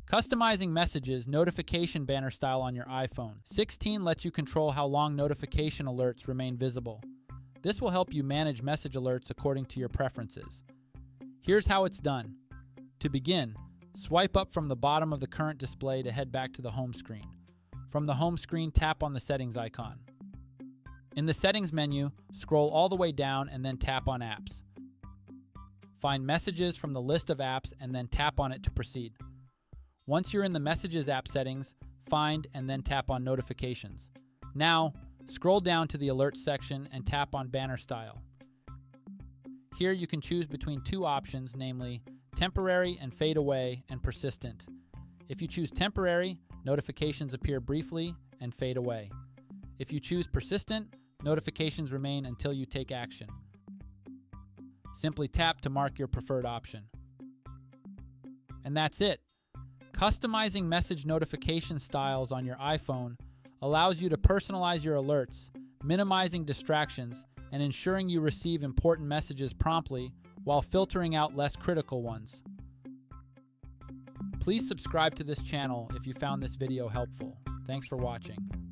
Customizing messages notification banner style on your iPhone. 16 lets you control how long notification alerts remain visible. This will help you manage message alerts according to your preferences. Here's how it's done. To begin, swipe up from the bottom of the current display to head back to the home screen. From the home screen, tap on the settings icon. In the settings menu, scroll all the way down and then tap on apps. Find messages from the list of apps and then tap on it to proceed. Once you're in the Messages app settings, find and then tap on Notifications. Now, scroll down to the Alerts section and tap on Banner Style. Here you can choose between two options, namely Temporary and Fade Away and Persistent. If you choose Temporary, notifications appear briefly and fade away. If you choose Persistent, notifications remain until you take action. Simply tap to mark your preferred option. And that's it. Customizing message notification styles on your iPhone allows you to personalize your alerts, minimizing distractions, and ensuring you receive important messages promptly while filtering out less critical ones. Please subscribe to this channel if you found this video helpful. Thanks for watching.